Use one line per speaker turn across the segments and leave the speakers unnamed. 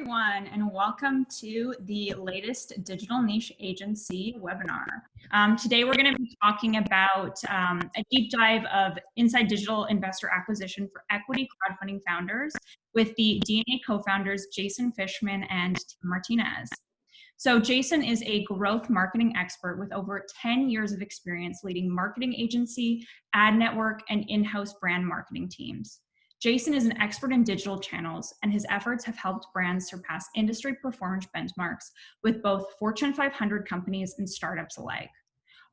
everyone, and welcome to the latest Digital Niche Agency webinar. Today we're going to be talking about a deep dive of inside digital investor acquisition for equity crowdfunding founders with the DNA co-founders Jason Fishman and Tim Martinez. So Jason is a growth marketing expert with over 10 years of experience leading marketing agency, ad network, and in-house brand marketing teams. Jason is an expert in digital channels, and his efforts have helped brands surpass industry performance benchmarks with both Fortune 500 companies and startups alike.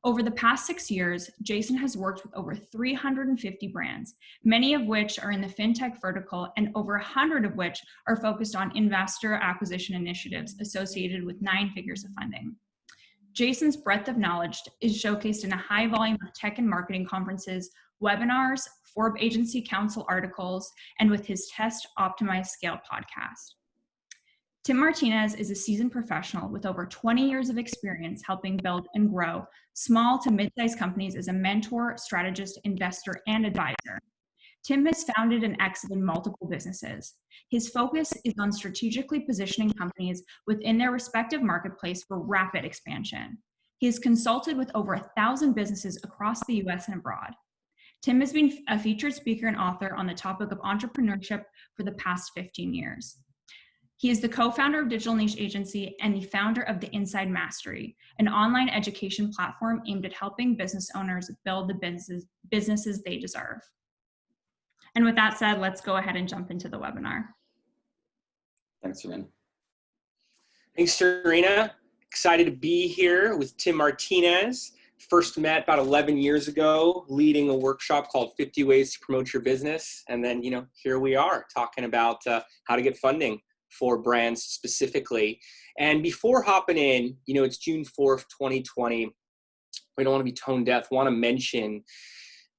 Over the past 6 years, Jason has worked with over 350 brands, many of which are in the fintech vertical and over 100 of which are focused on investor acquisition initiatives associated with 9 figures of funding. Jason's breadth of knowledge is showcased in a high volume of tech and marketing conferences, webinars, Forbes Agency Council articles, and with his Test Optimize Scale podcast. Tim Martinez is a seasoned professional with over 20 years of experience helping build and grow small to mid-sized companies as a mentor, strategist, investor, and advisor. Tim has founded and exited multiple businesses. His focus is on strategically positioning companies within their respective marketplace for rapid expansion. He has consulted with over 1,000 businesses across the US and abroad. Tim has been a featured speaker and author on the topic of entrepreneurship for the past 15 years. He is the co-founder of Digital Niche Agency and the founder of the Inside Mastery, an online education platform aimed at helping business owners build the businesses they deserve. And with that said, let's go ahead and jump into the webinar.
Thanks, Serena.
Thanks, Serena. Excited to be here with Tim Martinez. First met about 11 years ago, leading a workshop called 50 Ways to Promote Your Business. And then, here we are talking about how to get funding for brands specifically. And before hopping in, it's June 4th, 2020. We don't want to be tone deaf. Want to mention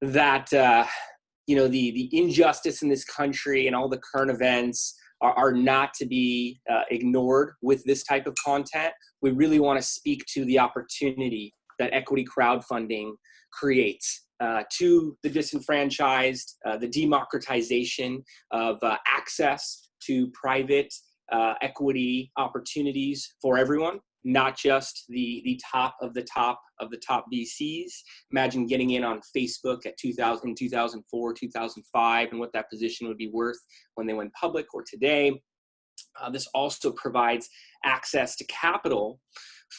that, the injustice in this country and all the current events are not to be ignored with this type of content. We really want to speak to the opportunity that equity crowdfunding creates to the disenfranchised, the democratization of access to private equity opportunities for everyone, not just the top of the top of the top VCs. Imagine getting in on Facebook at 2000, 2004, 2005, and what that position would be worth when they went public or today. This also provides access to capital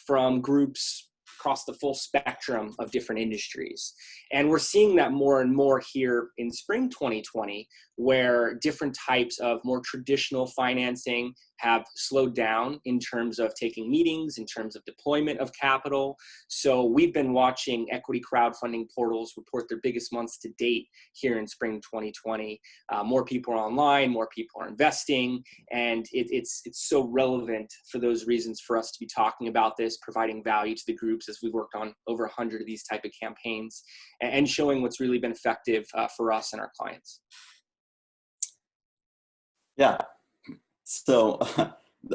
from groups across the full spectrum of different industries. And we're seeing that more and more here in spring 2020, where different types of more traditional financing have slowed down in terms of taking meetings, in terms of deployment of capital. So we've been watching equity crowdfunding portals report their biggest months to date here in spring 2020. More people are online, more people are investing, and it's so relevant for those reasons for us to be talking about this, providing value to the groups as we've worked on over 100 of these type of campaigns and showing what's really been effective for us and our clients.
Yeah. So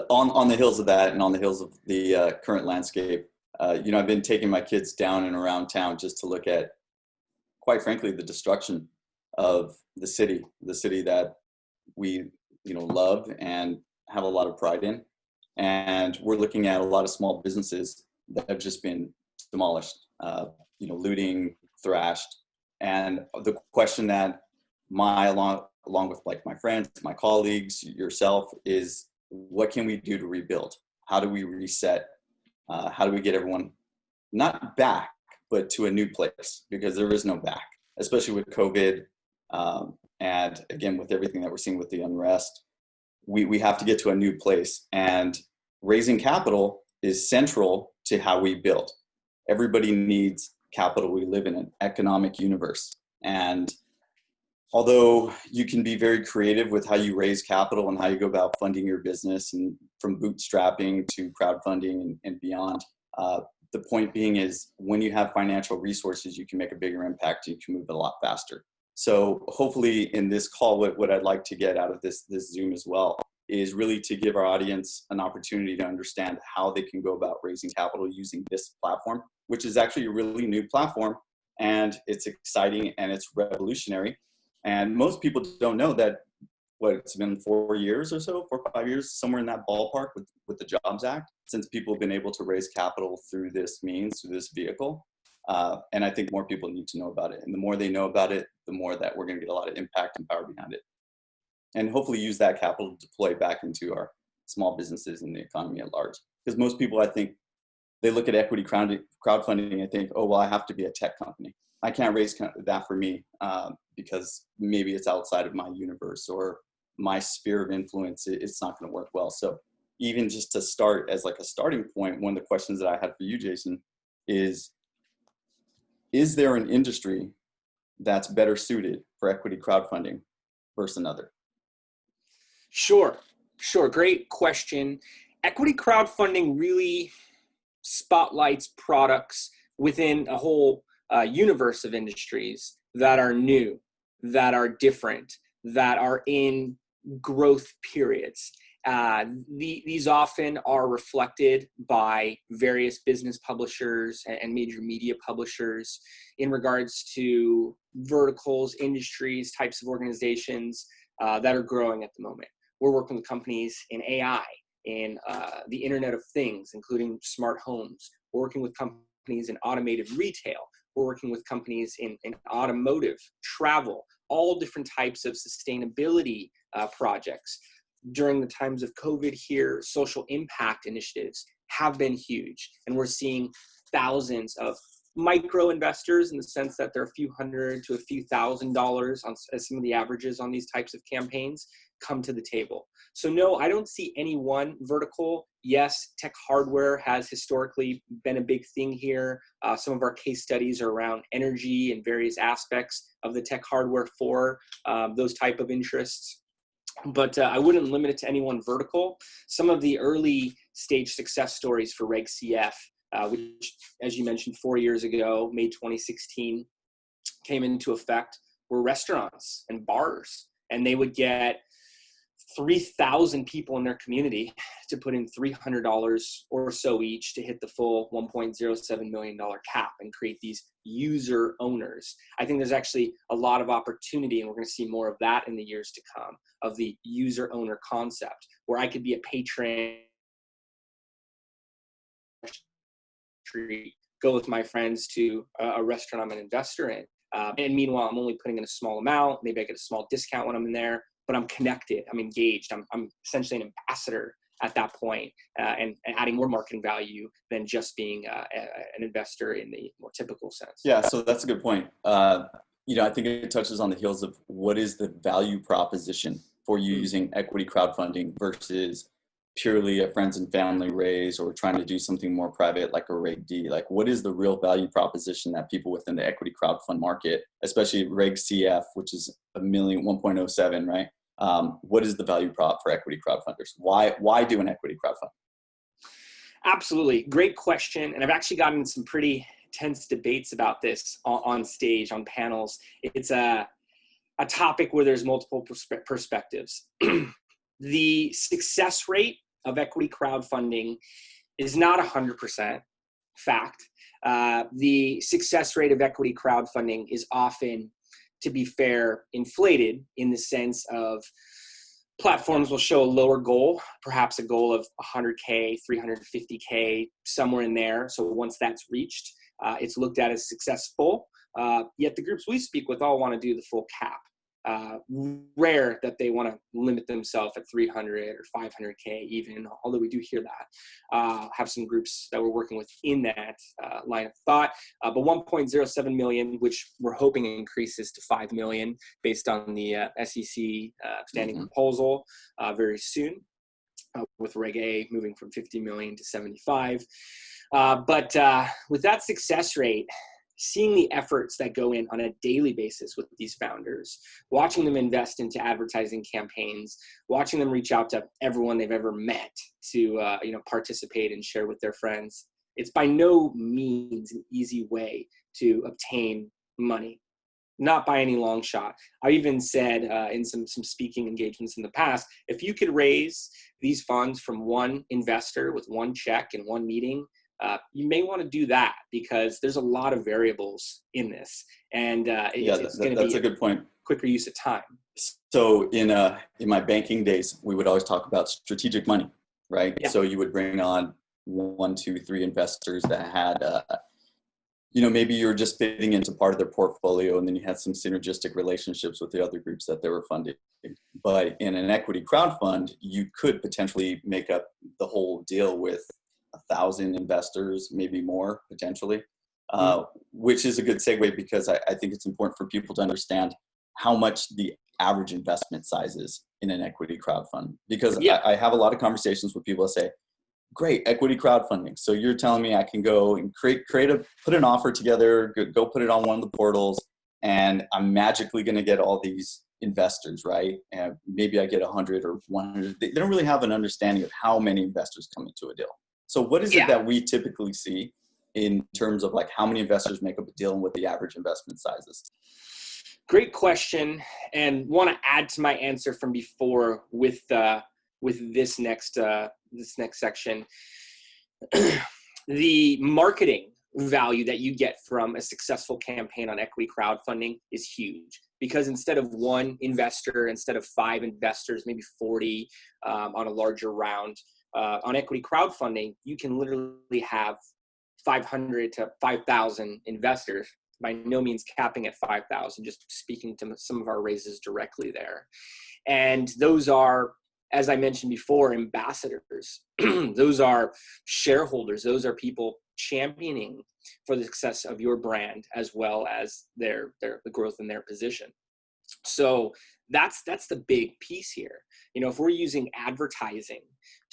on the heels of that and on the heels of the current landscape, I've been taking my kids down and around town just to look at, quite frankly, the destruction of the city that we, love and have a lot of pride in. And we're looking at a lot of small businesses that have just been demolished, looting, thrashed. And the question that along with like my friends, my colleagues, yourself, is what can we do to rebuild? How do we reset? How do we get everyone not back, but to a new place? Because there is no back, especially with COVID. And again, with everything that we're seeing with the unrest, we have to get to a new place. And raising capital is central to how we build. Everybody needs capital. We live in an economic universe. And although you can be very creative with how you raise capital and how you go about funding your business, and from bootstrapping to crowdfunding and beyond, the point being is when you have financial resources, you can make a bigger impact. You can move a lot faster. So hopefully in this call, what I'd like to get out of this Zoom as well is really to give our audience an opportunity to understand how they can go about raising capital using this platform, which is actually a really new platform, and it's exciting and it's revolutionary. And most people don't know that it's been 4 years or so, 4 or 5 years, somewhere in that ballpark with the Jobs Act, since people have been able to raise capital through this means, through this vehicle. And I think more people need to know about it. And the more they know about it, the more that we're going to get a lot of impact and power behind it. And hopefully use that capital to deploy back into our small businesses and the economy at large. Because most people, I think, they look at equity crowdfunding and think, oh, well, I have to be a tech company. I can't raise that for me because maybe it's outside of my universe or my sphere of influence. It's not going to work well. So even just to start as like a starting point, one of the questions that I had for you, Jason, is there an industry that's better suited for equity crowdfunding versus another?
Sure. Great question. Equity crowdfunding really spotlights products within a whole universe of industries that are new, that are different, that are in growth periods. These often are reflected by various business publishers and major media publishers in regards to verticals, industries, types of organizations that are growing at the moment. We're working with companies in AI, in the Internet of Things, including smart homes. We're working with companies in automated retail. We're working with companies in automotive, travel, all different types of sustainability projects. During the times of COVID here, social impact initiatives have been huge. And we're seeing thousands of micro investors in the sense that they're a few hundred to a few $1,000s as some of the averages on these types of campaigns come to the table. So no, I don't see any one vertical. Yes, tech hardware has historically been a big thing here. Some of our case studies are around energy and various aspects of the tech hardware for those type of interests. But I wouldn't limit it to any one vertical. Some of the early stage success stories for Reg CF, which, as you mentioned, 4 years ago, May 2016, came into effect, were restaurants and bars. And they would get 3,000 people in their community to put in $300 or so each to hit the full $1.07 million cap and create these user owners. I think there's actually a lot of opportunity, and we're going to see more of that in the years to come, of the user owner concept, where I could be a patron, go with my friends to a restaurant I'm an investor in. And meanwhile, I'm only putting in a small amount. Maybe I get a small discount when I'm in there, but I'm connected, I'm engaged, I'm essentially an ambassador at that point, and adding more marketing value than just being an investor in the more typical sense.
Yeah, so that's a good point. I think it touches on the heels of what is the value proposition for you using equity crowdfunding versus purely a friends and family raise or trying to do something more private like a Reg D. Like, what is the real value proposition that people within the equity crowdfund market, especially Reg CF, which is 1.07, right? What is the value prop for equity crowdfunders? Why do an equity crowdfund?
Absolutely. Great question. And I've actually gotten in some pretty tense debates about this on stage, on panels. It's a topic where there's multiple perspectives. The success rate of equity crowdfunding is not 100% fact. The success rate of equity crowdfunding is often, to be fair, inflated in the sense of platforms will show a lower goal, perhaps a goal of 100K, 350K, somewhere in there. So once that's reached, it's looked at as successful. Yet the groups we speak with all want to do the full cap. Rare that they want to limit themselves at 300 or 500K even, although we do hear that. Have some groups that we're working with in that line of thought. But 1.07 million, which we're hoping increases to 5 million based on the SEC standing proposal very soon, with Reg A moving from 50 million to 75. But with that success rate, seeing the efforts that go in on a daily basis with these founders, watching them invest into advertising campaigns, watching them reach out to everyone they've ever met to participate and share with their friends. It's by no means an easy way to obtain money, not by any long shot. I even said in some speaking engagements in the past, if you could raise these funds from one investor with one check and one meeting, you may want to do that because there's a lot of variables in this, and it's going to be
that's a good point.
Quicker use of time.
So in my banking days, we would always talk about strategic money, right?
Yeah.
So you would bring on 1, 2, 3 investors that had, maybe you're just fitting into part of their portfolio, and then you had some synergistic relationships with the other groups that they were funding. But in an equity crowd fund, you could potentially make up the whole deal with 1,000 investors, maybe more potentially, which is a good segue because I think it's important for people to understand how much the average investment size is in an equity crowd fund. Because I have a lot of conversations with people that say, great, equity crowdfunding. So you're telling me I can go and put an offer together, go put it on one of the portals, and I'm magically going to get all these investors, right? And maybe I get 100 or 100. They don't really have an understanding of how many investors come into a deal. So what is it that we typically see in terms of like how many investors make up a deal and what the average investment size is?
Great question, and want to add to my answer from before with this next section. The marketing value that you get from a successful campaign on equity crowdfunding is huge, because instead of one investor, instead of 5 investors, maybe 40 on a larger round, on equity crowdfunding, you can literally have 500 to 5,000 investors. By no means capping at 5,000, just speaking to some of our raises directly there. And those are, as I mentioned before, ambassadors. Those are shareholders. Those are people championing for the success of your brand as well as the growth in their position. So that's the big piece here. If we're using advertising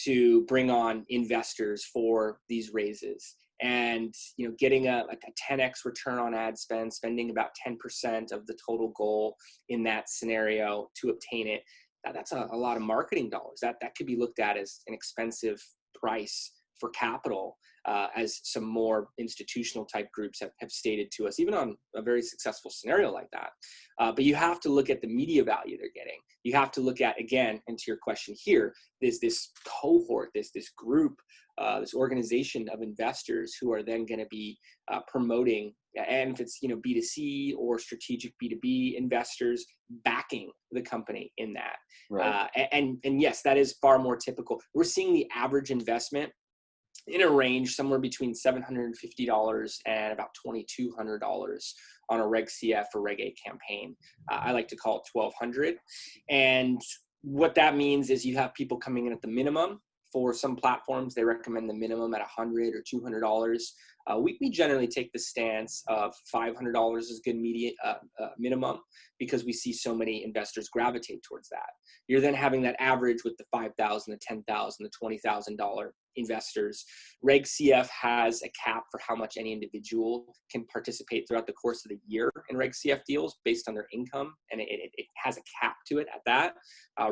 to bring on investors for these raises, and getting a 10x return on ad spend, spending about 10% of the total goal in that scenario to obtain it, that's a lot of marketing dollars. That could be looked at as an expensive price for capital, as some more institutional type groups have stated to us, even on a very successful scenario like that. But you have to look at the media value they're getting. You have to look at, again, and to your question here, this cohort, this group, this organization of investors who are then going to be promoting, and if it's B2C or strategic B2B investors backing the company in that.
Right.
And yes, that is far more typical. We're seeing the average investment in a range somewhere between $750 and about $2,200 on a Reg CF or Reg A campaign. I like to call it $1,200. And what that means is you have people coming in at the minimum. For some platforms, they recommend the minimum at $100 or $200. We generally take the stance of $500 is good minimum, because we see so many investors gravitate towards that. You're then having that average with the $5,000, the $10,000, the $20,000 investors. Reg CF has a cap for how much any individual can participate throughout the course of the year in Reg CF deals based on their income, and it has a cap to it at that.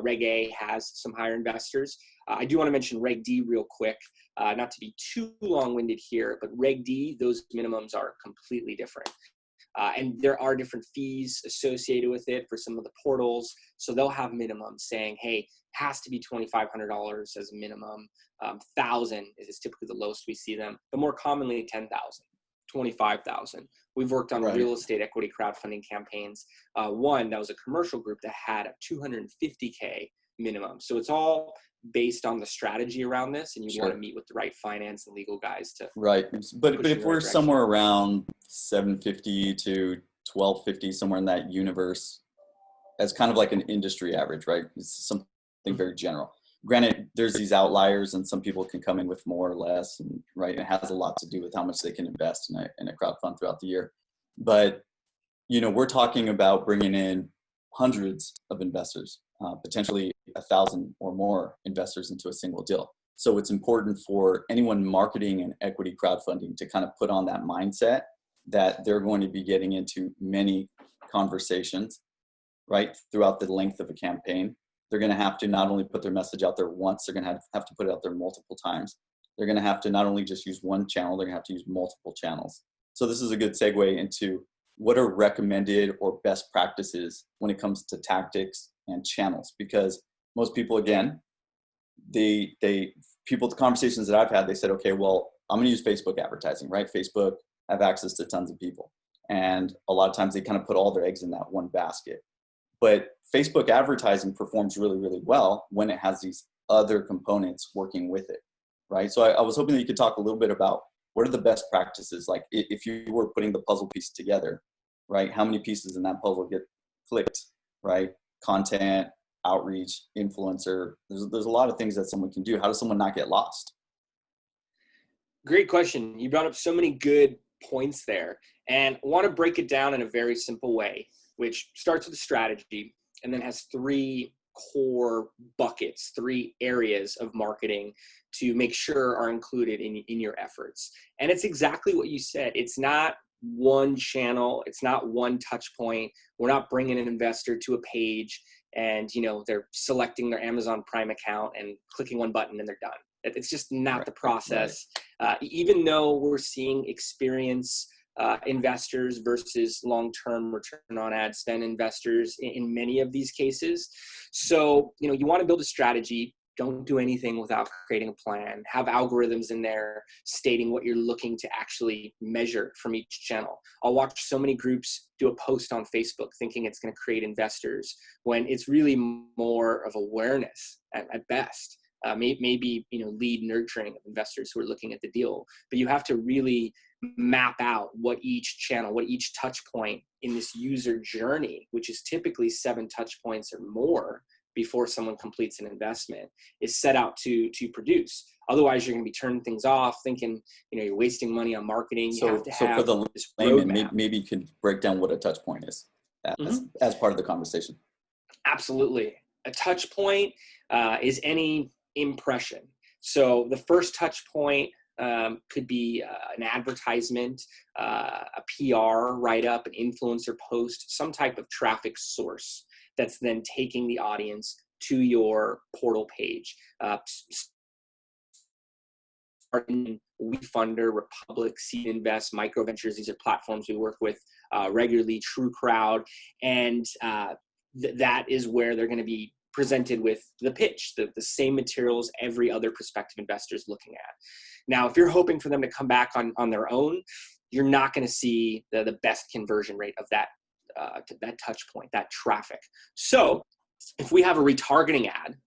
Reg A has some higher investors. I do want to mention Reg D real quick, not to be too long-winded here, but Reg D, those minimums are completely different. And there are different fees associated with it for some of the portals. So they'll have minimums saying, hey, has to be $2,500 as a minimum. 1,000 is typically the lowest we see them, but more commonly 10,000, 25,000. We've worked on real estate equity crowdfunding campaigns. One that was a commercial group that had a 250K minimum. So it's all based on the strategy around this, and you want to meet with the right finance and legal guys to
but if we're somewhere around 750 to 1250, somewhere in that universe, as kind of like an industry average, right? It's something very general. Granted, there's these outliers, and some people can come in with more or less, and right, it has a lot to do with how much they can invest in a crowd fund throughout the year. But we're talking about bringing in hundreds of investors, potentially 1,000 or more investors into a single deal. So it's important for anyone marketing and equity crowdfunding to kind of put on that mindset that they're going to be getting into many conversations, right, throughout the length of a campaign. They're going to have to not only put their message out there once, they're going to have to put it out there multiple times. They're going to have to not only just use one channel, they're going to have to use multiple channels. So this is a good segue into what are recommended or best practices when it comes to tactics and channels, because most people, again, the conversations that I've had, they said, okay, well, I'm going to use Facebook advertising, right? Facebook have access to tons of people. And a lot of times they kind of put all their eggs in that one basket. But Facebook advertising performs really, really well when it has these other components working with it, right? So I was hoping that you could talk a little bit about what are the best practices? Like if you were putting the puzzle piece together, right? How many pieces in that puzzle get clicked, right? Content, outreach, influencer. There's a lot of things that someone can do. How does someone not get lost?
Great question. You brought up so many good points there, and I want to break it down in a very simple way, which starts with a strategy and then has three core buckets, three areas of marketing to make sure are included in your efforts. And it's exactly what you said. It's not one channel. It's not one touch point. We're not bringing an investor to a page and, they're selecting their Amazon Prime account and clicking one button and they're done. It's just not the process. Right. Even though we're seeing experience investors versus long-term return on ad spend investors in many of these cases. So, you want to build a strategy. Don't do anything without creating a plan. Have algorithms in there stating what you're looking to actually measure from each channel. I'll watch so many groups do a post on Facebook thinking it's going to create investors when it's really more of awareness at best. Maybe lead nurturing of investors who are looking at the deal, but you have to really map out what each channel, what each touch point in this user journey, which is typically 7 touch points or more before someone completes an investment, is set out to produce. Otherwise, you're going to be turning things off, thinking you're wasting money on marketing. You have to have
for the
this
layman,
roadmap.
maybe you could break down what a touch point is as part of the conversation.
Absolutely. A touch point is any impression. So the first touch point could be an advertisement, a PR write-up, an influencer post, some type of traffic source that's then taking the audience to your portal page. WeFunder, Republic, Seed Invest, Micro Ventures, these are platforms we work with regularly, True Crowd, and that is where they're going to be presented with the pitch, the same materials every other prospective investor is looking at. Now, if you're hoping for them to come back on their own, you're not going to see the best conversion rate of that touch point, that traffic. So if we have a retargeting ad,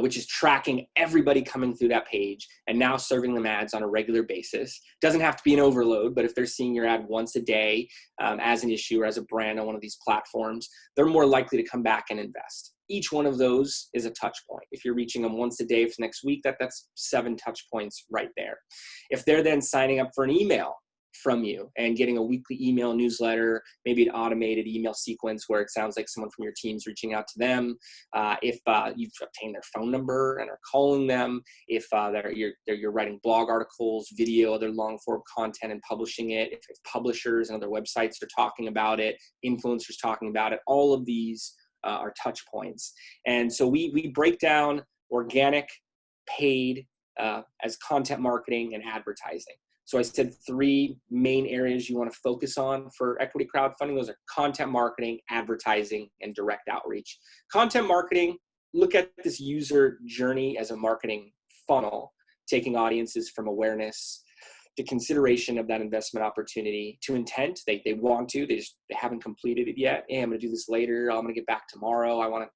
which is tracking everybody coming through that page and now serving them ads on a regular basis, doesn't have to be an overload, but if they're seeing your ad once a day as an issue or as a brand on one of these platforms, they're more likely to come back and invest. Each one of those is a touch point. If you're reaching them once a day for next week, that's 7 touch points right there. If they're then signing up for an email from you and getting a weekly email newsletter, maybe an automated email sequence where it sounds like someone from your team's reaching out to them. If you've obtained their phone number and are calling them, if you're writing blog articles, video, other long form content and publishing it, if publishers and other websites are talking about it, influencers talking about it, all of these are touch points. And so we break down organic, paid as content marketing and advertising. So I said 3 main areas you want to focus on for equity crowdfunding. Those are content marketing, advertising, and direct outreach. Content marketing, look at this user journey as a marketing funnel, taking audiences from awareness to consideration of that investment opportunity to intent. They want to, they haven't completed it yet. Hey, I'm going to do this later. I'm going to get back tomorrow. I want to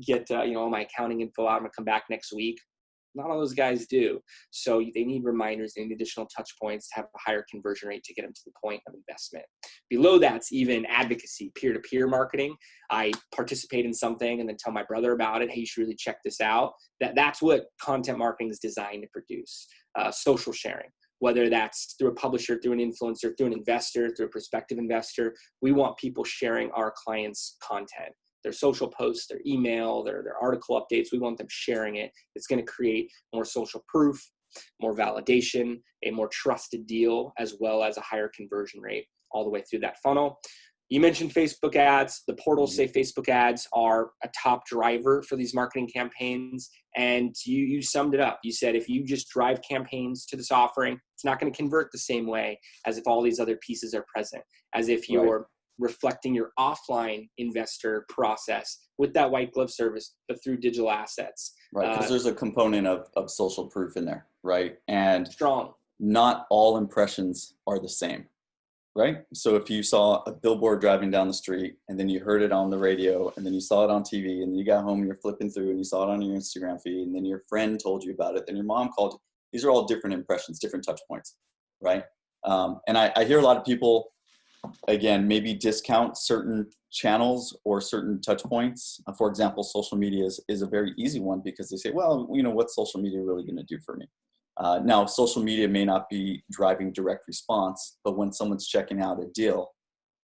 get all my accounting info out. I'm going to come back next week. Not all those guys do. So they need reminders, they need additional touch points to have a higher conversion rate to get them to the point of investment. Below that's even advocacy, peer-to-peer marketing. I participate in something and then tell my brother about it. Hey, you should really check this out. That's what content marketing is designed to produce. Social sharing, whether that's through a publisher, through an influencer, through an investor, through a prospective investor. We want people sharing our clients' content. Their social posts, their email, their article updates, we want them sharing it. It's going to create more social proof, more validation, a more trusted deal, as well as a higher conversion rate all the way through that funnel. You mentioned Facebook ads. The portals say Facebook ads are a top driver for these marketing campaigns. And you summed it up. You said if you just drive campaigns to this offering, it's not going to convert the same way as if all these other pieces are present, as if you're reflecting your offline investor process with that white glove service, but through digital assets.
Right, because there's a component of social proof in there, right? And
strong.
not all impressions are the same, right? So if you saw a billboard driving down the street and then you heard it on the radio and then you saw it on TV and then you got home and you're flipping through and you saw it on your Instagram feed and then your friend told you about it, then your mom called you. These are all different impressions, different touch points, right? And I hear a lot of people, again, maybe discount certain channels or certain touch points. For example, social media is a very easy one because they say, well, what's social media really going to do for me? Now, social media may not be driving direct response, but when someone's checking out a deal,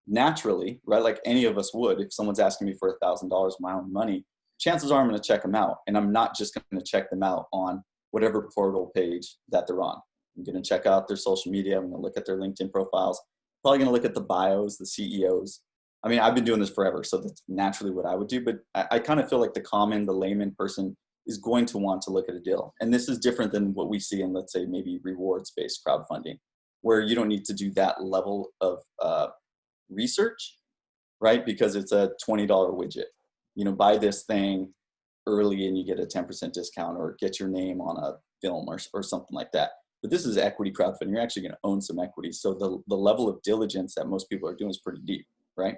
naturally, right, like any of us would, if someone's asking me for $1,000 of my own money, chances are I'm going to check them out. And I'm not just going to check them out on whatever portal page that they're on. I'm going to check out their social media. I'm going to look at their LinkedIn profiles. Probably going to look at the bios, the CEOs. I mean, I've been doing this forever, so that's naturally what I would do. But I kind of feel like the layman person is going to want to look at a deal. And this is different than what we see in, let's say, maybe rewards-based crowdfunding, where you don't need to do that level of research, right? Because it's a $20 widget. Buy this thing early and you get a 10% discount, or get your name on a film or something like that. But this is equity crowdfunding. You're actually going to own some equity. So the level of diligence that most people are doing is pretty deep, right?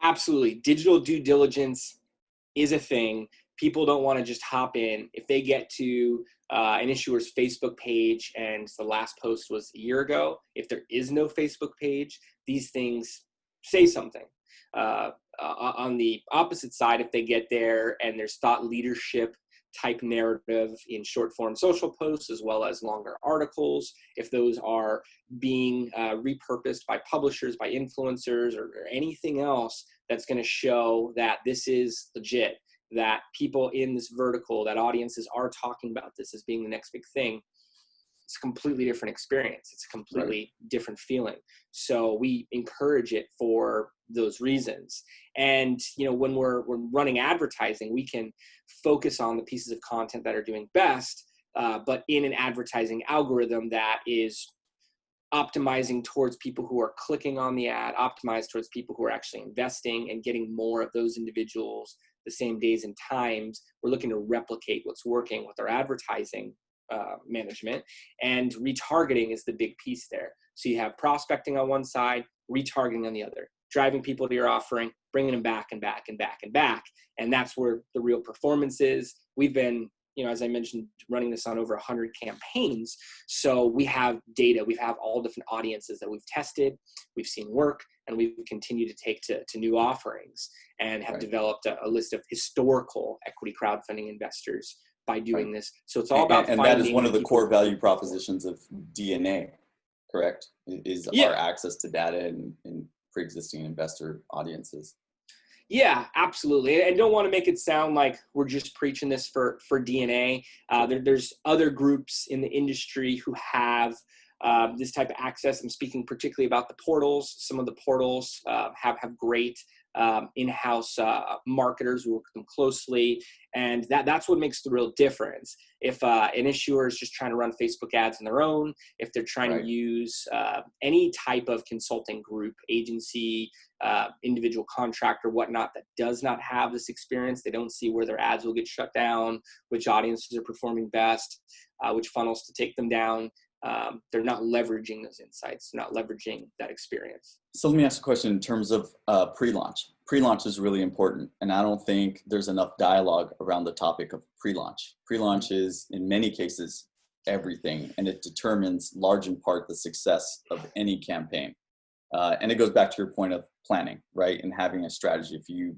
Absolutely. Digital due diligence is a thing. People don't want to just hop in. If they get to an issuer's Facebook page and the last post was a year ago, if there is no Facebook page, these things say something. On the opposite side, if they get there and there's thought leadership type narrative in short form social posts as well as longer articles, if those are being repurposed by publishers, by influencers, or anything else that's going to show that this is legit, that people in this vertical, that audiences are talking about this as being the next big thing, it's a completely different experience. It's a completely different feeling. So we encourage it for those reasons. And when we're running advertising, we can focus on the pieces of content that are doing best, but in an advertising algorithm that is optimizing towards people who are clicking on the ad, optimized towards people who are actually investing and getting more of those individuals the same days and times. We're looking to replicate what's working with our advertising management, and retargeting is the big piece there. So you have prospecting on one side, retargeting on the other, driving people to your offering, bringing them back and back and back and back. And that's where the real performance is. We've been, as I mentioned, running this on over 100 campaigns. So we have data, we have all different audiences that we've tested, we've seen work, and we've continued to take to new offerings, and have developed a list of historical equity crowdfunding investors by doing this. So it's all about
and that is one of the core value propositions of DNA, correct? Is our access to data and pre-existing investor audiences.
Yeah, absolutely. I don't want to make it sound like we're just preaching this for DNA. There's other groups in the industry who have this type of access. I'm speaking particularly about the portals. Some of the portals have great in-house marketers who work with them closely, and that's what makes the real difference. If an issuer is just trying to run Facebook ads on their own, if they're trying to use any type of consulting group, agency, individual contractor, whatnot, that does not have this experience, they don't see where their ads will get shut down, which audiences are performing best, which funnels to take them down. They're not leveraging those insights, not leveraging that experience.
So let me ask a question in terms of pre-launch. Pre-launch is really important, and I don't think there's enough dialogue around the topic of pre-launch. Pre-launch is, in many cases, everything, and it determines large in part the success of any campaign. And it goes back to your point of planning, right, and having a strategy. If you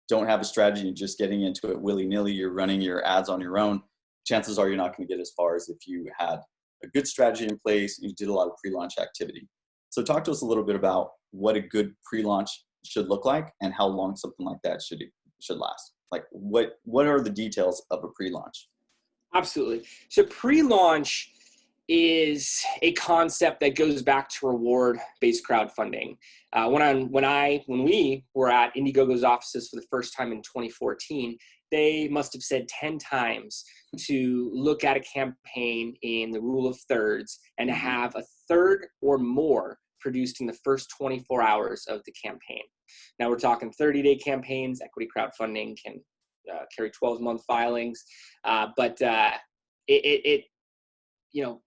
don't have a strategy, you're just getting into it willy-nilly, you're running your ads on your own, chances are you're not going to get as far as if you had a good strategy in place, you did a lot of pre-launch activity. So talk to us a little bit about what a good pre-launch should look like and how long something like that should last. Like what are the details of a pre-launch?
Absolutely. So pre-launch is a concept that goes back to reward-based crowdfunding. When we were at Indiegogo's offices for the first time in 2014, they must have said 10 times to look at a campaign in the rule of thirds and to have a third or more produced in the first 24 hours of the campaign. Now we're talking 30-day campaigns. Equity crowdfunding can carry 12-month filings, but it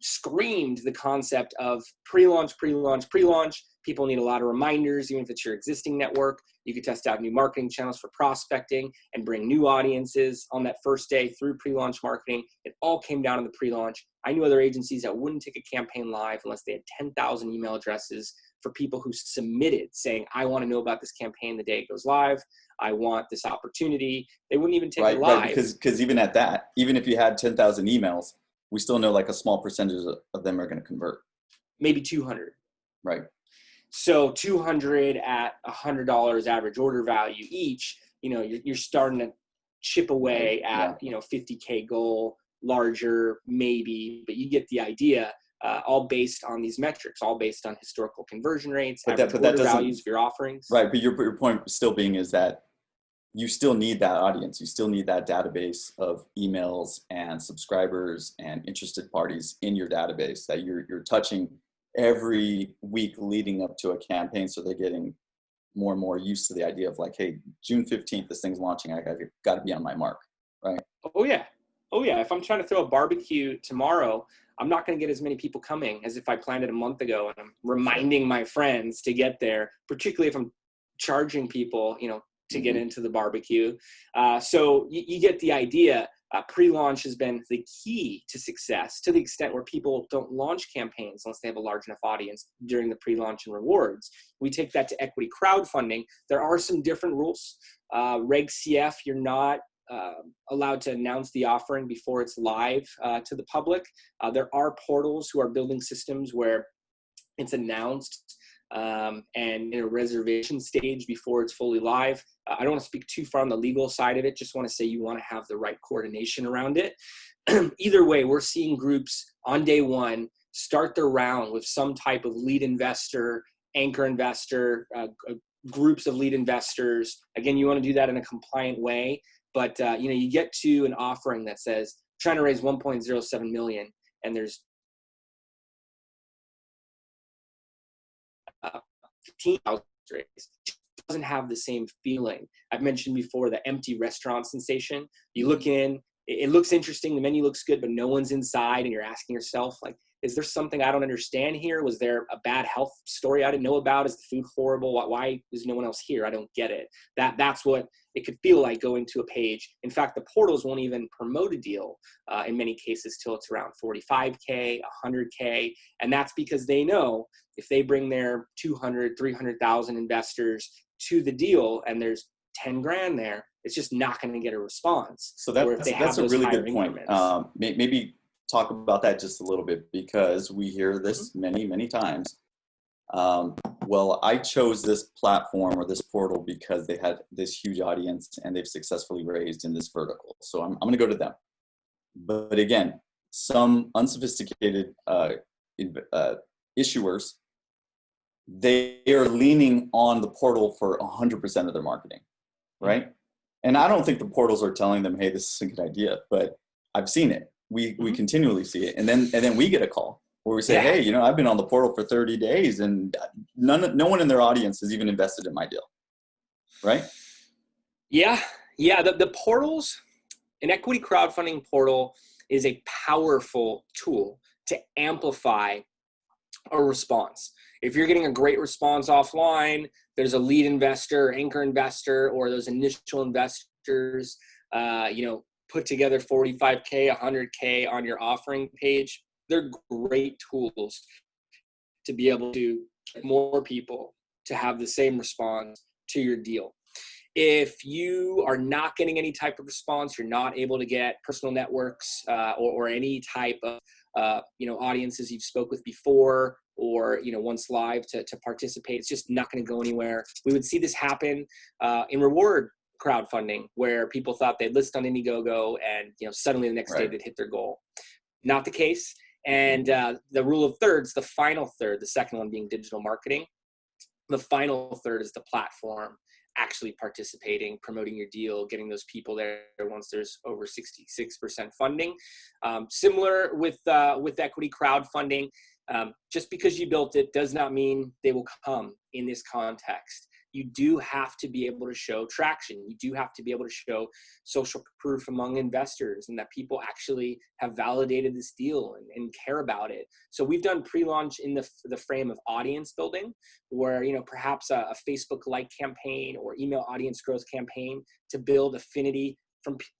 screamed the concept of pre-launch, pre-launch, pre-launch. People need a lot of reminders, even if it's your existing network. You could test out new marketing channels for prospecting and bring new audiences on that first day through pre-launch marketing. It all came down to the pre-launch. I knew other agencies that wouldn't take a campaign live unless they had 10,000 email addresses for people who submitted saying, I want to know about this campaign the day it goes live. I want this opportunity. They wouldn't even take it live.
Right, because even at that, even if you had 10,000 emails, we still know like a small percentage of them are going to convert.
Maybe 200.
Right.
So 200 at $100 average order value each, you're starting to chip away at, 50K goal, larger maybe, but you get the idea, all based on these metrics, all based on historical conversion rates, average order values of your offerings.
Right, but your point still being is that you still need that audience. You still need that database of emails and subscribers and interested parties in your database that you're touching every week leading up to a campaign. So they're getting more and more used to the idea of like, hey, June 15th, this thing's launching. I got to be on my mark, right?
Oh yeah. If I'm trying to throw a barbecue tomorrow, I'm not going to get as many people coming as if I planned it a month ago and I'm reminding my friends to get there, particularly if I'm charging people, to get into the barbecue. So you get the idea. Pre-launch has been the key to success to the extent where people don't launch campaigns unless they have a large enough audience during the pre-launch and rewards. We take that to equity crowdfunding. There are some different rules. Reg CF, you're not allowed to announce the offering before it's live to the public. There are portals who are building systems where it's announced and in a reservation stage before it's fully live. I don't want to speak too far on the legal side of it. Just want to say you want to have the right coordination around it. Either way, we're seeing groups on day one start their round with some type of lead investor, anchor investor, groups of lead investors. Again, you want to do that in a compliant way. But you get to an offering that says trying to raise 1.07 million, and there's 15,000 raised. Doesn't have the same feeling. I've mentioned before the empty restaurant sensation. You look in, it looks interesting, the menu looks good, but no one's inside, and you're asking yourself, like, is there something I don't understand here? Was there a bad health story I didn't know about? Is the food horrible? Why is no one else here? I don't get it. That's what it could feel like going to a page. In fact, the portals won't even promote a deal in many cases till it's around 45K, 100K. And that's because they know if they bring their 200, 300,000 investors to the deal and there's 10 grand there, it's just not going to get a response.
So that's a really good point. Maybe talk about that just a little bit, because we hear this many, many times. Well, I chose this platform or this portal because they had this huge audience and they've successfully raised in this vertical. So I'm going to go to them. But again, some unsophisticated issuers, they are leaning on the portal for 100% of their marketing, right? And I don't think the portals are telling them, hey, this is a good idea, but I've seen it. We continually see it. And then we get a call where we say, hey, I've been on the portal for 30 days and no one in their audience has even invested in my deal, right?
Yeah. The portals, an equity crowdfunding portal is a powerful tool to amplify a response. If you're getting a great response offline, there's a lead investor, anchor investor, or those initial investors, put together 45K, 100K on your offering page. They're great tools to be able to get more people to have the same response to your deal. If you are not getting any type of response, you're not able to get personal networks or any type of audiences you've spoke with before, or once live to participate, it's just not going to go anywhere. We would see this happen in reward crowdfunding, where people thought they'd list on Indiegogo and suddenly the next day they'd hit their goal. Not the case. And the rule of thirds, the final third, the second one being digital marketing, the final third is the platform actually participating, promoting your deal, getting those people there once there's over 66% funding. Similar with equity crowdfunding, just because you built it does not mean they will come in this context. you do have to be able to show traction. You do have to be able to show social proof among investors and that people actually have validated this deal and care about it. So we've done pre-launch in the frame of audience building, where, perhaps a Facebook-like campaign or email audience growth campaign to build affinity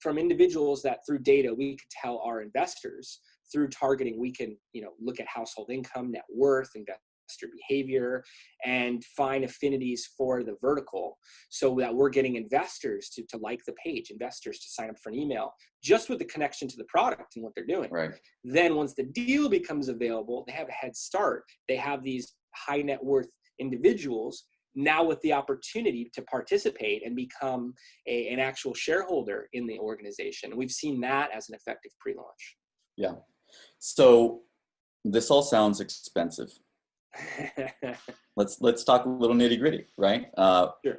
from individuals that through data we could tell our investors. Through targeting, we can, look at household income, net worth, investor behavior, and find affinities for the vertical so that we're getting investors to like the page, investors to sign up for an email, just with the connection to the product and what they're doing.
Right.
Then once the deal becomes available, they have a head start. They have these high net worth individuals now with the opportunity to participate and become an actual shareholder in the organization. We've seen that as an effective pre-launch.
Yeah. So this all sounds expensive. Let's talk a little nitty gritty, right?
Sure.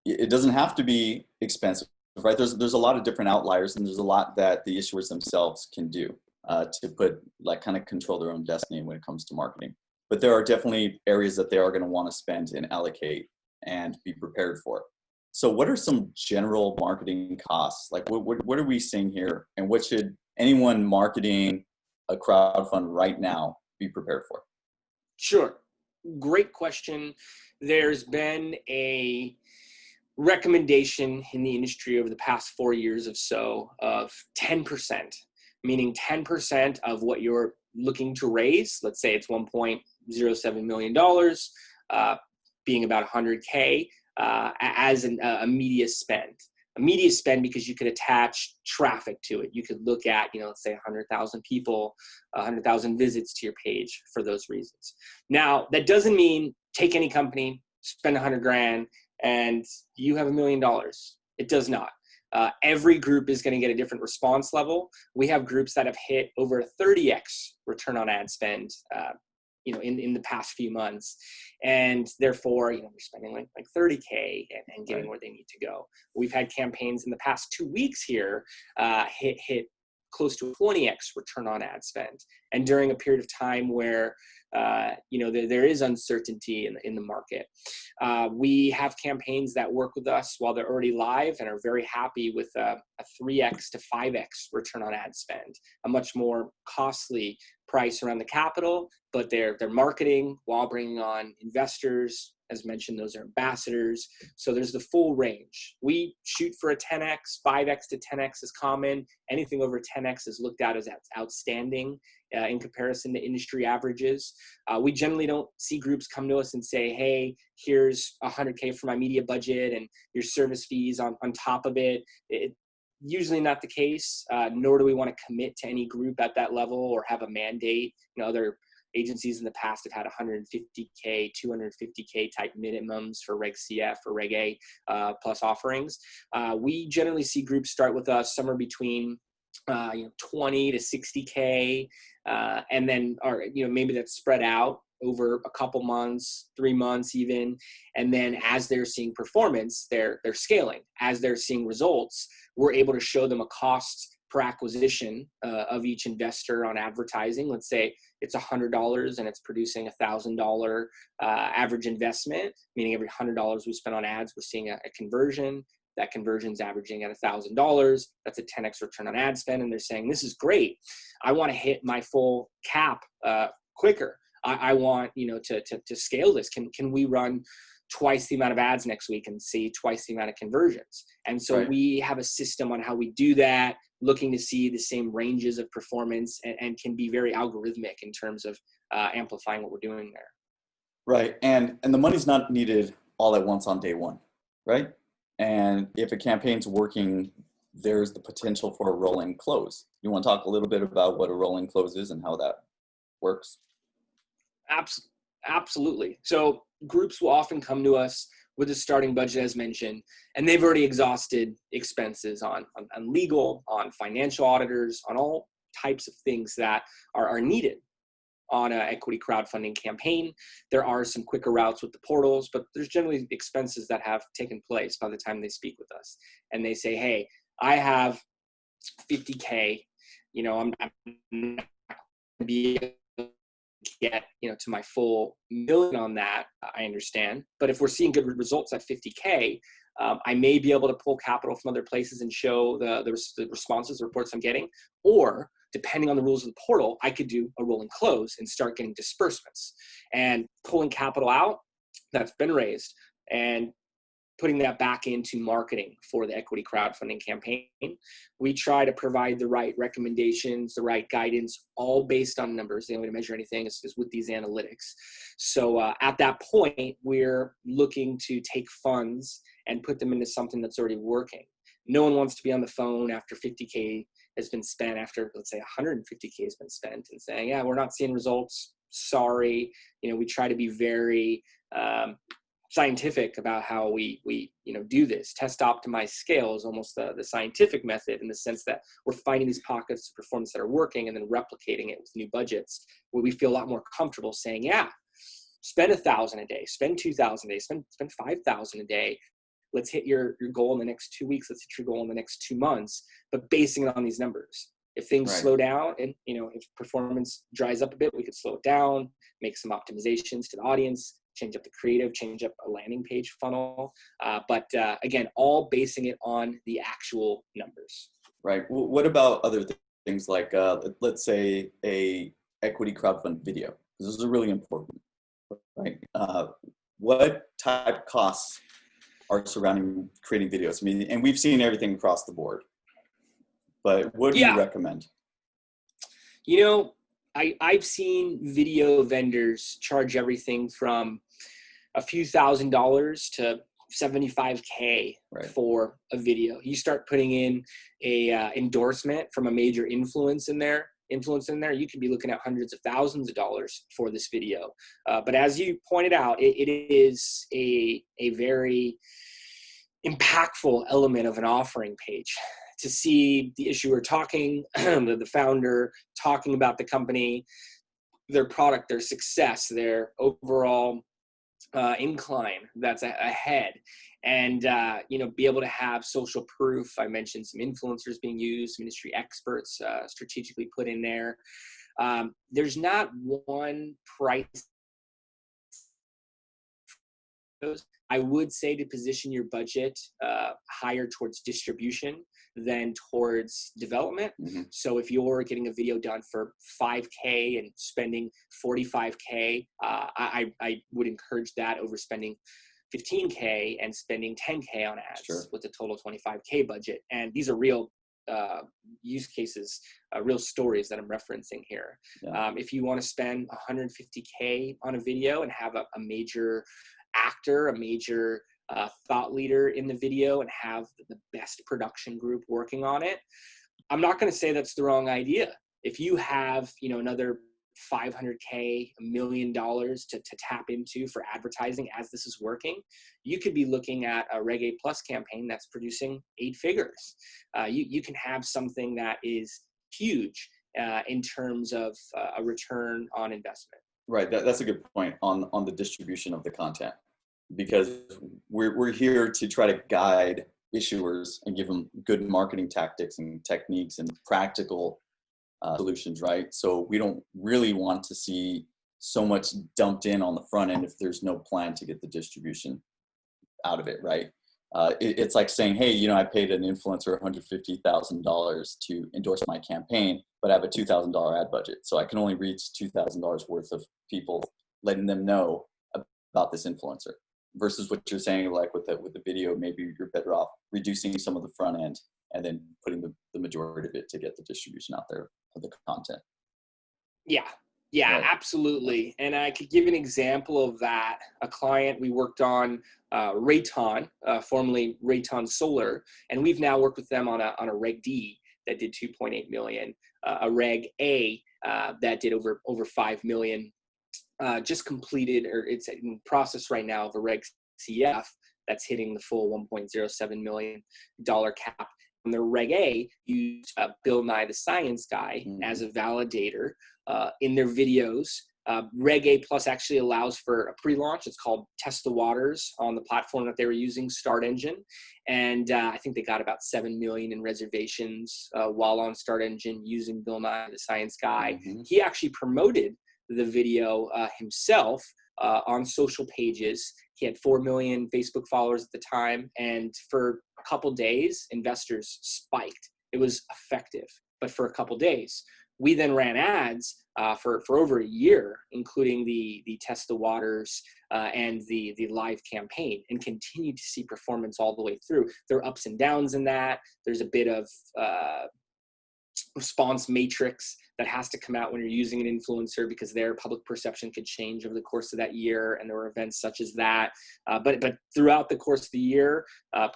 It doesn't have to be expensive, right? There's a lot of different outliers, and there's a lot that the issuers themselves can do to kind of control their own destiny when it comes to marketing. But there are definitely areas that they are going to want to spend and allocate and be prepared for. So what are some general marketing costs? Like what are we seeing here, and what should anyone marketing a crowdfund right now be prepared for?
Sure. Great question. There's been a recommendation in the industry over the past 4 years of so of 10%, meaning 10% of what you're looking to raise. Let's say it's $1.07 million, being about 100K as a media spend. A media spend because you could attach traffic to it. You could look at, let's say 100,000 people, 100,000 visits to your page for those reasons. Now, that doesn't mean take any company, spend 100 grand, and you have $1 million. It does not. Every group is going to get a different response level. We have groups that have hit over a 30x return on ad spend, in the past few months. And therefore, we're spending like 30K and getting where they need to go. We've had campaigns in the past 2 weeks here hit close to 20x return on ad spend. And during a period of time where, there is uncertainty in the market. We have campaigns that work with us while they're already live and are very happy with a 3x to 5x return on ad spend, a much more costly price around the capital, but they're marketing while bringing on investors. As mentioned, those are ambassadors. So there's the full range. We shoot for a 10x, 5x to 10x is common. Anything over 10x is looked at as outstanding in comparison to industry averages. We generally don't see groups come to us and say, hey, here's 100K for my media budget and your service fees on top of it. Usually not the case, nor do we want to commit to any group at that level or have a mandate. Other agencies in the past have had 150K, 250K type minimums for Reg CF or Reg A plus offerings. We generally see groups start with us somewhere between 20 to 60K, and then maybe that's spread out over a couple months, 3 months even. And then as they're seeing performance, they're scaling. As they're seeing results, we're able to show them a cost per acquisition of each investor on advertising. Let's say it's $100 and it's producing $1,000 average investment, meaning every $100 we spend on ads, we're seeing a conversion. That conversion's averaging at $1,000. That's a 10x return on ad spend. And they're saying, this is great. I want to hit my full cap quicker. I want, to scale this. Can we run twice the amount of ads next week and see twice the amount of conversions? And so we have a system on how we do that, looking to see the same ranges of performance and can be very algorithmic in terms of amplifying what we're doing there.
Right. And the money's not needed all at once on day one, right? And if a campaign's working, there's the potential for a rolling close. You want to talk a little bit about what a rolling close is and how that works?
Absolutely. So groups will often come to us with a starting budget, as mentioned, and they've already exhausted expenses on legal, on financial auditors, on all types of things that are needed on an equity crowdfunding campaign. There are some quicker routes with the portals, but there's generally expenses that have taken place by the time they speak with us. And they say, hey, I have 50K, I'm not going to be able to get, to my full million on that, I understand. But if we're seeing good results at 50K, I may be able to pull capital from other places and show the responses, the reports I'm getting. Or depending on the rules of the portal, I could do a rolling close and start getting disbursements and pulling capital out that's been raised and putting that back into marketing for the equity crowdfunding campaign. We try to provide the right recommendations, the right guidance, all based on numbers. The only way to measure anything is with these analytics. So at that point, we're looking to take funds and put them into something that's already working. No one wants to be on the phone after 50K has been spent, after, let's say, 150K has been spent, and saying, yeah, we're not seeing results, sorry. We try to be very scientific about how we do this. Test, optimize, scale is almost the scientific method, in the sense that we're finding these pockets of performance that are working and then replicating it with new budgets, where we feel a lot more comfortable saying, yeah, spend 1,000 a day, spend 2,000 a day, spend 5,000 a day. Let's hit your goal in the next 2 weeks. Let's hit your goal in the next 2 months, but basing it on these numbers. If things slow down and, if performance dries up a bit, we could slow it down, make some optimizations to the audience, change up the creative, change up a landing page funnel. But again, all basing it on the actual numbers.
Right. Well, what about other things like, let's say, a equity crowdfund video? This is really important, right? What type costs are surrounding creating videos? I mean, and we've seen everything across the board, but what do you recommend?
I've seen video vendors charge everything from a few $1,000s to $75K for a video. You start putting in a endorsement from a major influence in there, you could be looking at hundreds of thousands of dollars for this video. But as you pointed out, it is a very impactful element of an offering page. To see the issuer talking, the founder talking about the company, their product, their success, their overall incline that's ahead, and be able to have social proof. I mentioned some influencers being used, some industry experts strategically put in there. There's not one price. I would say to position your budget higher towards distribution than towards development. Mm-hmm. So if you're getting a video done for $5K and spending $45K, I would encourage that over spending $15K and spending $10K on ads with a total $25K budget. And these are real use cases, real stories that I'm referencing here. Yeah. If you want to spend $150K on a video and have a major actor, a major thought leader in the video, and have the best production group working on it, I'm not going to say that's the wrong idea. If you have, another $500K, $1 million to tap into for advertising as this is working, you could be looking at a Reg A Plus campaign that's producing 8 figures. You can have something that is huge in terms of a return on investment.
Right. That's a good point on the distribution of the content, because we're here to try to guide issuers and give them good marketing tactics and techniques and practical solutions, right? So we don't really want to see so much dumped in on the front end if there's no plan to get the distribution out of it, right? It's like saying, hey, I paid an influencer $150,000 to endorse my campaign, but I have a $2,000 ad budget. So I can only reach $2,000 worth of people, letting them know about this influencer. Versus what you're saying, like with the video, maybe you're better off reducing some of the front end and then putting the majority of it to get the distribution out there of the content.
Yeah, right. Absolutely. And I could give an example of that. A client we worked on, Rayton, formerly Rayton Solar, and we've now worked with them on a Reg D that did 2.8 million, a Reg A that did over 5 million. Just completed, or it's in process right now, of a Reg CF that's hitting the full $1.07 million cap. And the Reg A used Bill Nye the Science Guy as a validator in their videos. Reg A Plus actually allows for a pre-launch. It's called Test the Waters on the platform that they were using, Start Engine. And I think they got about 7 million in reservations while on Start Engine using Bill Nye the Science Guy. Mm-hmm. He actually promoted the video himself on social pages. He had 4 million Facebook followers at the time. And for a couple days, investors spiked. It was effective, but for a couple days. We then ran ads for over a year, including the test the waters and the live campaign, and continued to see performance all the way through. There are ups and downs in that. There's a bit of response matrix that has to come out when you're using an influencer, because their public perception could change over the course of that year, and there were events such as that. But throughout the course of the year,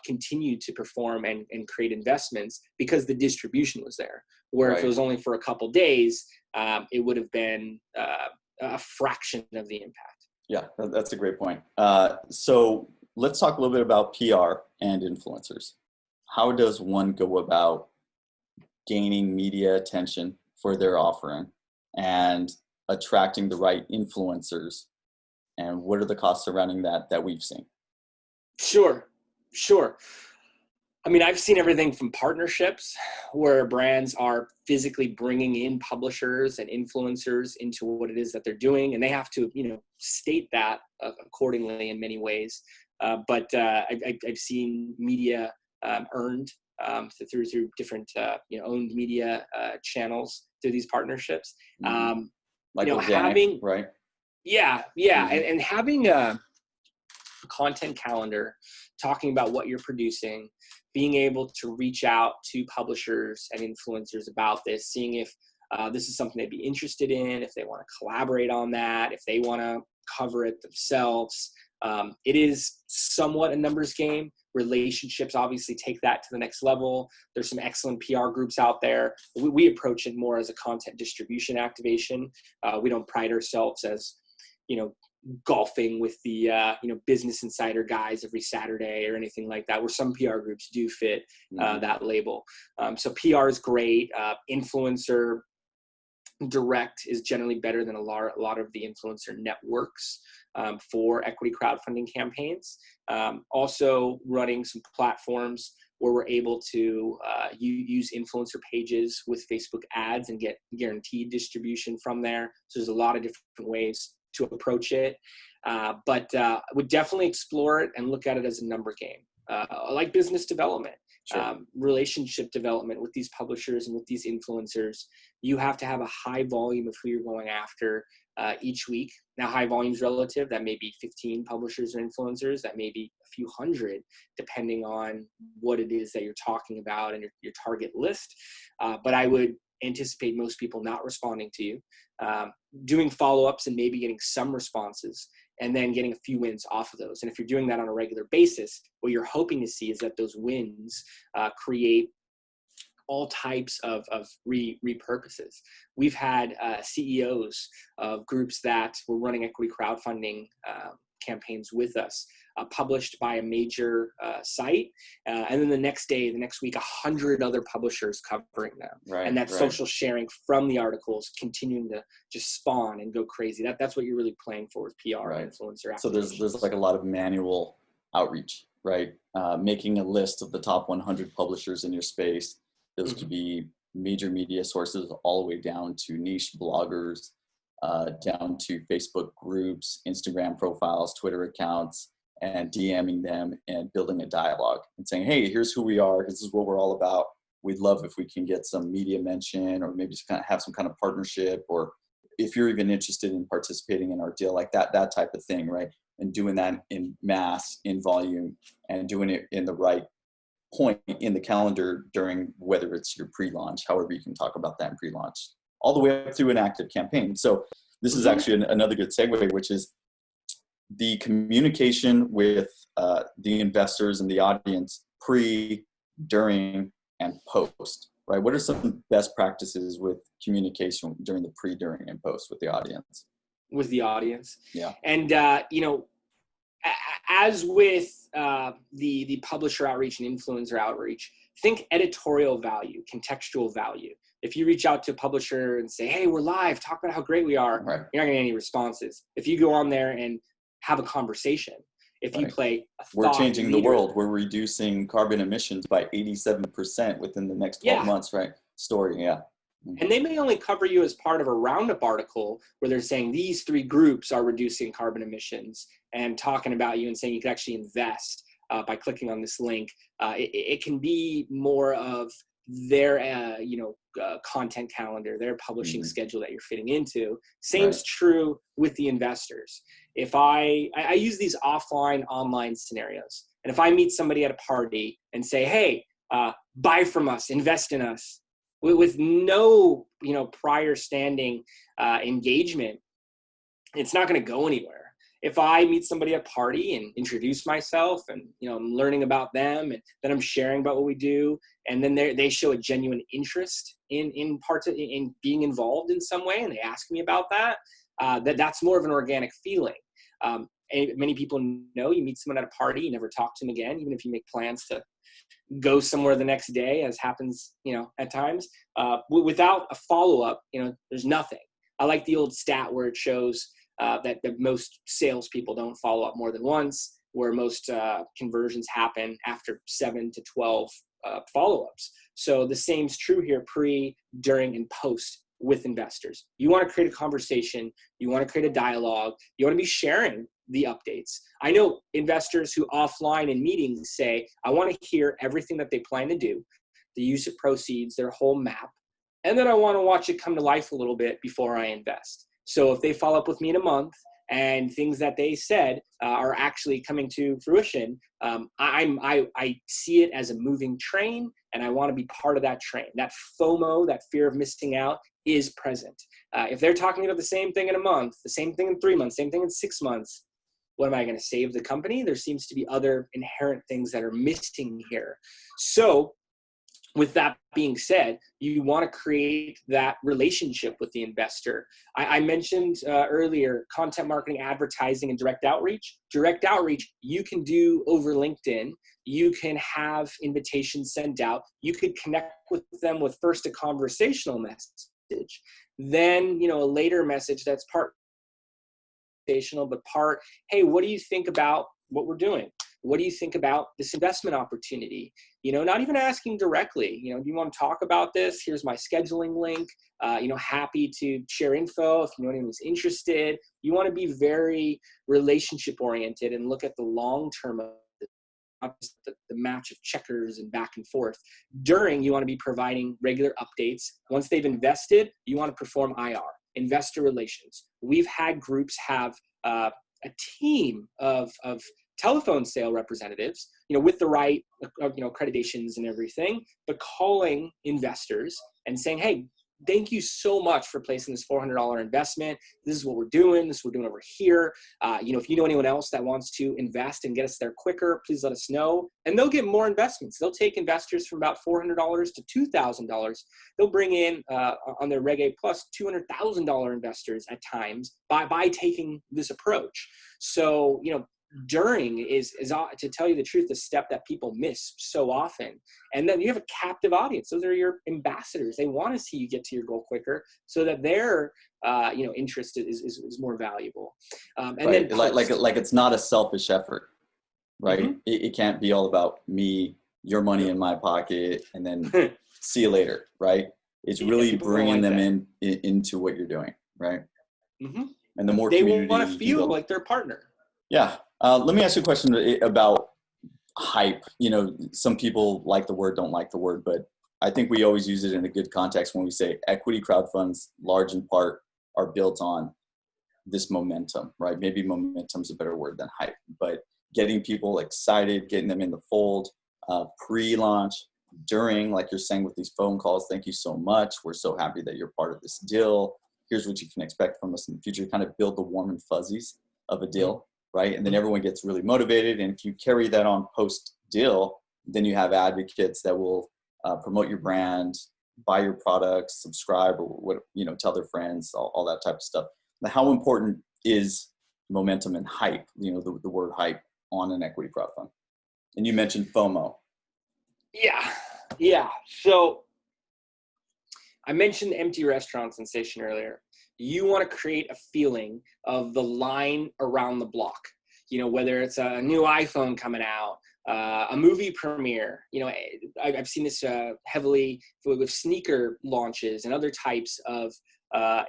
continued to perform and create investments because the distribution was there. Where if it was only for a couple days, it would have been a fraction of the impact.
Yeah, that's a great point. So let's talk a little bit about PR and influencers. How does one go about gaining media attention for their offering and attracting the right influencers? And what are the costs surrounding that we've seen?
Sure. I mean, I've seen everything from partnerships where brands are physically bringing in publishers and influencers into what it is that they're doing, and they have to, state that accordingly in many ways. But I've seen media earned through different owned media channels through these partnerships.
Like organic, right?
Yeah, and having a content calendar, talking about what you're producing, being able to reach out to publishers and influencers about this, seeing if this is something they'd be interested in, if they want to collaborate on that, if they want to cover it themselves. It is somewhat a numbers game. Relationships obviously take that to the next level. There's some excellent PR groups out there. We approach it more as a content distribution activation. We don't pride ourselves as, golfing with the Business Insider guys every Saturday or anything like that, where some PR groups do fit that label. So PR is great. Influencer direct is generally better than a lot of the influencer networks for equity crowdfunding campaigns. Also running some platforms where we're able to use influencer pages with Facebook ads and get guaranteed distribution from there. So there's a lot of different ways to approach it, but would definitely explore it and look at it as a number game, like business development. Sure. Relationship development with these publishers and with these influencers. You have to have a high volume of who you're going after each week. Now, high volume is relative. That may be 15 publishers or influencers. That may be a few hundred, depending on what it is that you're talking about and your target list. But I would anticipate most people not responding to you, doing follow-ups and maybe getting some responses, and then getting a few wins off of those. And if you're doing that on a regular basis, what you're hoping to see is that those wins create all types of repurposes. We've had CEOs of groups that were running equity crowdfunding campaigns with us, published by a major site, and then the next week, 100 other publishers covering them. Right, and that social sharing from the articles continuing to just spawn and go crazy. That's what you're really playing for with PR and influencer.
So there's like a lot of manual outreach, right? Making a list of the top 100 publishers in your space. Those could be major media sources all the way down to niche bloggers, down to Facebook groups, Instagram profiles, Twitter accounts, and DMing them and building a dialogue and saying, hey, here's who we are. This is what we're all about. We'd love if we can get some media mention, or maybe just kind of have some kind of partnership, or if you're even interested in participating in our deal, like that type of thing, right? And doing that in mass, in volume, and doing it in the right point in the calendar during, whether it's your pre-launch, however you can talk about that in pre-launch, all the way up through an active campaign. So this is actually another good segue, which is the communication with the investors and the audience pre, during, and post, right? What are some best practices with communication during the pre, during, and post with the audience?
With the audience.
Yeah.
And, as with the publisher outreach and influencer outreach, think editorial value, contextual value. If you reach out to a publisher and say, hey, we're live, talk about how great we are, You're not going to get any responses. If you go on there and have a conversation, if you play a
we're changing the world, we're reducing carbon emissions by 87% within the next 12 months, right? Story,
And they may only cover you as part of a roundup article where they're saying these 3 groups are reducing carbon emissions and talking about you and saying you could actually invest by clicking on this link. It can be more of their content calendar, their publishing schedule that you're fitting into. Same's true with the investors. If I use these offline, online scenarios, and if I meet somebody at a party and say, hey, buy from us, invest in us, with no prior standing engagement, it's not going to go anywhere. If I meet somebody at a party and introduce myself and I'm learning about them, and then I'm sharing about what we do, and then they show a genuine interest in being involved in some way, and they ask me about that's more of an organic feeling. And many people know, you meet someone at a party, you never talk to them again, even if you make plans to go somewhere the next day, as happens at times, without a follow-up. There's nothing. I like the old stat where it shows that most salespeople don't follow up more than once, where most conversions happen after 7 to 12 follow-ups. So the same's true here, pre, during, and post with investors. You want to create a conversation, you want to create a dialogue, you want to be sharing the updates. I know investors who offline in meetings say, I want to hear everything that they plan to do, the use of proceeds, their whole map, and then I want to watch it come to life a little bit before I invest. So if they follow up with me in a month and things that they said are actually coming to fruition, I see it as a moving train, and I want to be part of that train. That FOMO, that fear of missing out, is present. If they're talking about the same thing in a month, the same thing in 3 months, same thing in 6 months, what am I going to save the company? There seems to be other inherent things that are missing here. So with that being said, you want to create that relationship with the investor. I mentioned earlier, content marketing, advertising, and direct outreach. Direct outreach, you can do over LinkedIn. You can have invitations sent out. You could connect with them with first a conversational message, then a later message that's part conversational, but part, hey, what do you think about what we're doing? What do you think about this investment opportunity? Not even asking directly, do you want to talk about this? Here's my scheduling link. Happy to share info if you know anyone who's interested. You want to be very relationship oriented and look at the long term of the match of checkers and back and forth. During, you want to be providing regular updates. Once they've invested, you want to perform IR, investor relations. We've had groups have a team of telephone sale representatives, with the right, accreditations and everything, but calling investors and saying, hey, thank you so much for placing this $400 investment. This is what we're doing. This is what we're doing over here. If you know anyone else that wants to invest and get us there quicker, please let us know. And they'll get more investments. They'll take investors from about $400 to $2,000. They'll bring in on their Reg A Plus $200,000 investors at times by taking this approach. So, during is to tell you the truth, the step that people miss so often. And then you have a captive audience. Those are your ambassadors. They want to see you get to your goal quicker so that their interest is more valuable. And
right.
then
like it's not a selfish effort, right?
Mm-hmm.
It can't be all about me, your money in my pocket, and then see you later, right? It's really bringing them into what you're doing, right?
Mm-hmm.
And the more
they
community
want to
you
feel
build.
like their partner.
Yeah. Let me ask you a question about hype. Some people like the word, don't like the word, but I think we always use it in a good context when we say equity crowdfunds, large in part, are built on this momentum, right? Maybe momentum is a better word than hype, but getting people excited, getting them in the fold, pre-launch, during, like you're saying with these phone calls, thank you so much. We're so happy that you're part of this deal. Here's what you can expect from us in the future. Kind of build the warm and fuzzies of a deal. Right? And then everyone gets really motivated. And if you carry that on post deal, then you have advocates that will promote your brand, buy your products, subscribe, or tell their friends, all that type of stuff. Now, how important is momentum and hype, the word hype on an equity crowdfund? And you mentioned FOMO.
Yeah. So I mentioned the empty restaurant sensation earlier. You want to create a feeling of the line around the block, whether it's a new iPhone coming out, a movie premiere. You know, I've seen this heavily with sneaker launches and other types of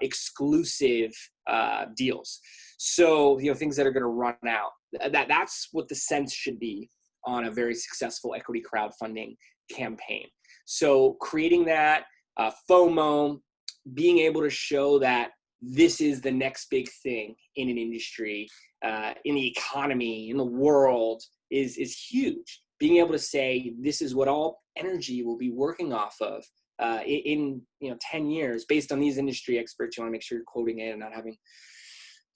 exclusive deals. So, you know, things that are going to run out. That's what the sense should be on a very successful equity crowdfunding campaign. So creating that FOMO, being able to show that this is the next big thing in an industry, in the economy, in the world is huge. Being able to say this is what all energy will be working off of in 10 years based on these industry experts. You want to make sure you're quoting it and not having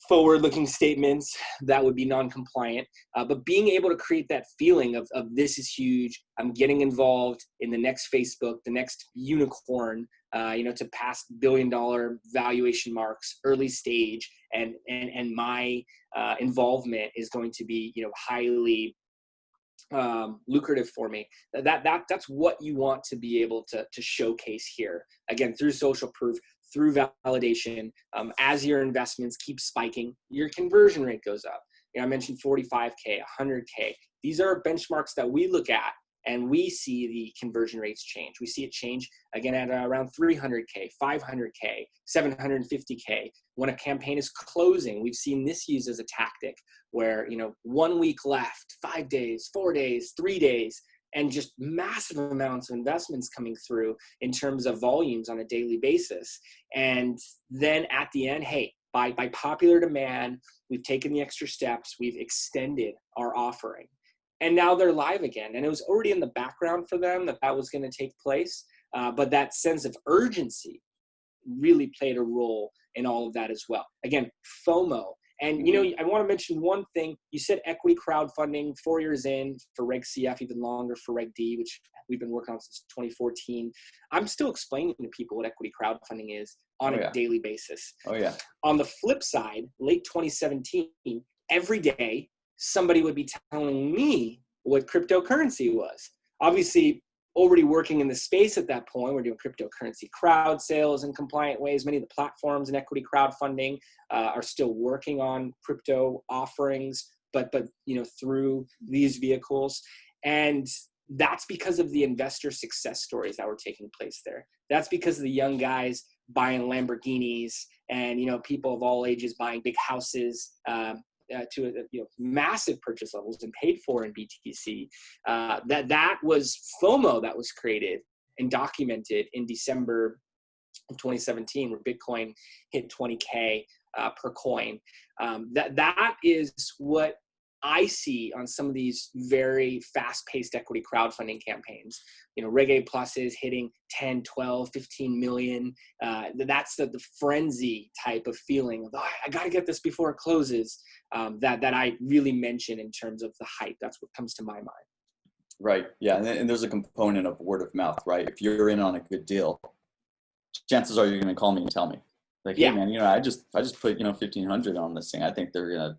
forward-looking statements that would be non-compliant, but being able to create that feeling of this is huge. I'm getting involved in the next Facebook, the next unicorn, to past billion-dollar valuation marks, early stage, and my involvement is going to be highly lucrative for me. That's what you want to be able to showcase here. Again, through social proof, through validation, as your investments keep spiking, your conversion rate goes up. I mentioned 45K, 100K. These are benchmarks that we look at and we see the conversion rates change. We see it change again at around 300K, 500K, 750K. When a campaign is closing, we've seen this used as a tactic where, 1 week left, 5 days, 4 days, 3 days, and just massive amounts of investments coming through in terms of volumes on a daily basis. And then at the end, hey, by popular demand, we've taken the extra steps, we've extended our offering. And now they're live again. And it was already in the background for them that was going to take place. But that sense of urgency really played a role in all of that as well. Again, FOMO. And, I want to mention one thing. You said equity crowdfunding, 4 years in for Reg CF, even longer for Reg D, which we've been working on since 2014. I'm still explaining to people what equity crowdfunding is on a daily basis.
Oh, yeah.
On the flip side, late 2017, every day, somebody would be telling me what cryptocurrency was. Obviously, already working in the space at that point. We're doing cryptocurrency crowd sales in compliant ways. Many of the platforms in equity crowdfunding are still working on crypto offerings, but through these vehicles. And that's because of the investor success stories that were taking place there. That's because of the young guys buying Lamborghinis and people of all ages buying big houses to massive purchase levels and paid for in BTC. That was FOMO that was created and documented in December of 2017, where Bitcoin hit 20K per coin. That is what I see on some of these very fast-paced equity crowdfunding campaigns. Reg A pluses hitting 10, 12, 15 million. That's the frenzy type of feeling of, I got to get this before it closes, that I really mention in terms of the hype. That's what comes to my mind.
Right. Yeah. And there's a component of word of mouth, right? If you're in on a good deal, chances are you're going to call me and tell me, like, hey, man, I just put, 1,500 on this thing. I think they're going to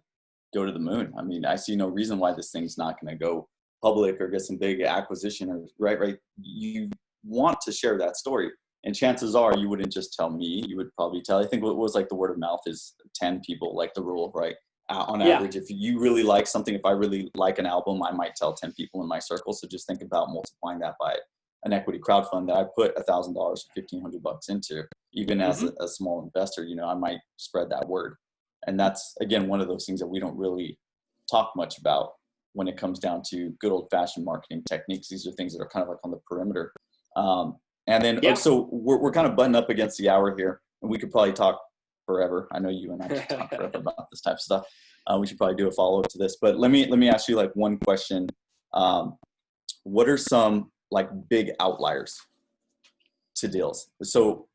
go to the moon. I mean, I see no reason why this thing's not going to go public or get some big acquisition or right. You want to share that story. And chances are you wouldn't just tell me, you would probably tell, I think what was like the word of mouth is 10 people, like the rule, right? On average, if you really like something, if I really like an album, I might tell 10 people in my circle. So just think about multiplying that by an equity crowdfund that I put $1,000 or $1,500 into, even as a small investor, I might spread that word. And that's, again, one of those things that we don't really talk much about when it comes down to good old-fashioned marketing techniques. These are things that are kind of like on the perimeter. And then, so we're kind of butting up against the hour here, and we could probably talk forever. I know you and I could talk forever about this type of stuff. We should probably do a follow-up to this. But let me ask you like one question. What are some like big outliers to deals? So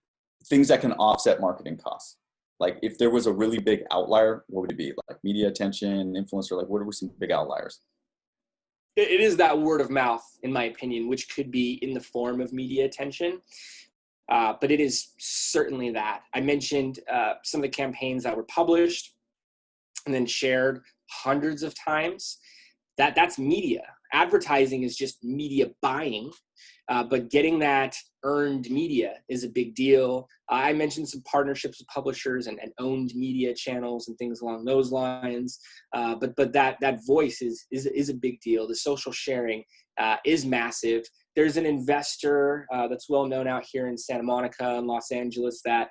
things that can offset marketing costs. Like if there was a really big outlier, what would it be? Like media attention, influencer, like what were some big outliers?
It is that word of mouth, in my opinion, which could be in the form of media attention. But it is certainly that. I mentioned some of the campaigns that were published and then shared hundreds of times. That's media. advertising is just media buying, but getting that earned media is a big deal. I mentioned some partnerships with publishers and owned media channels and things along those lines. But that voice is a big deal. The social sharing is massive. There's an investor that's well known out here in Santa Monica and Los Angeles that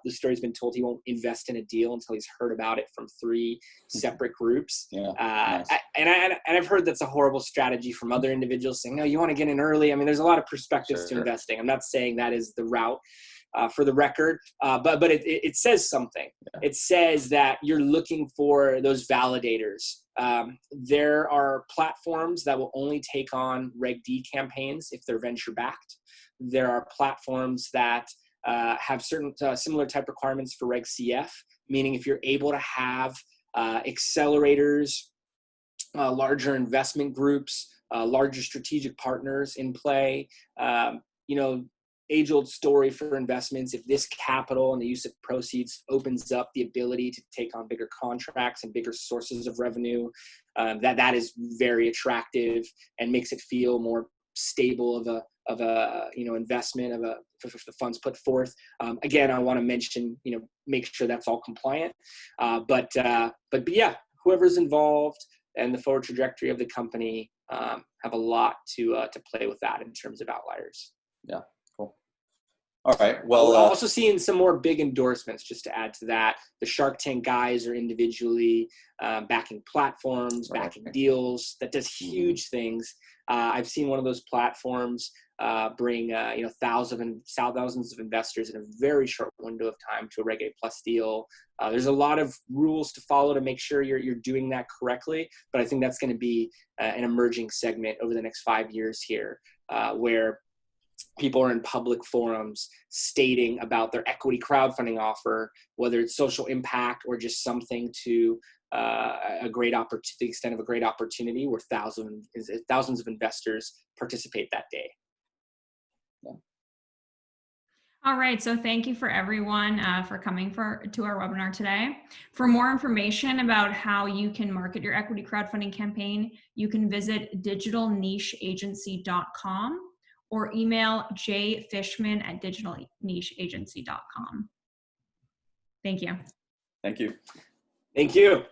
the story's been told he won't invest in a deal until he's heard about it from 3 separate groups.
Yeah, nice.
And I've heard that's a horrible strategy from other individuals saying, no, you want to get in early. I mean, there's a lot of perspectives to investing. I'm not saying that is the route for the record, but it says something.
Yeah.
It says that you're looking for those validators. There are platforms that will only take on Reg D campaigns if they're venture backed. There are platforms that have certain similar type requirements for Reg CF, meaning if you're able to have accelerators, larger investment groups, larger strategic partners in play, age-old story for investments. If this capital and the use of proceeds opens up the ability to take on bigger contracts and bigger sources of revenue, that is very attractive and makes it feel more stable of a investment for the funds put forth. Again, I want to mention, make sure that's all compliant. But yeah, whoever's involved and the forward trajectory of the company have a lot to play with that in terms of Outliers.
Yeah, cool. All right. Well,
we're also seeing some more big endorsements. Just to add to that, the Shark Tank guys are individually backing platforms, backing deals. That does huge things. I've seen one of those platforms bring thousands of investors in a very short window of time to a Reg A Plus deal. There's a lot of rules to follow to make sure you're doing that correctly, but I think that's going to be an emerging segment over the next 5 years here, where people are in public forums stating about their equity crowdfunding offer, whether it's social impact or just something to a great opportunity, the extent of a great opportunity where thousands of investors participate that day.
Yeah.
All right, so thank you for everyone for coming to our webinar today. For more information about how you can market your equity crowdfunding campaign, you can visit digitalnicheagency.com or email jfishman@digitalnicheagency.com. Thank you.
thank you.
Thank you.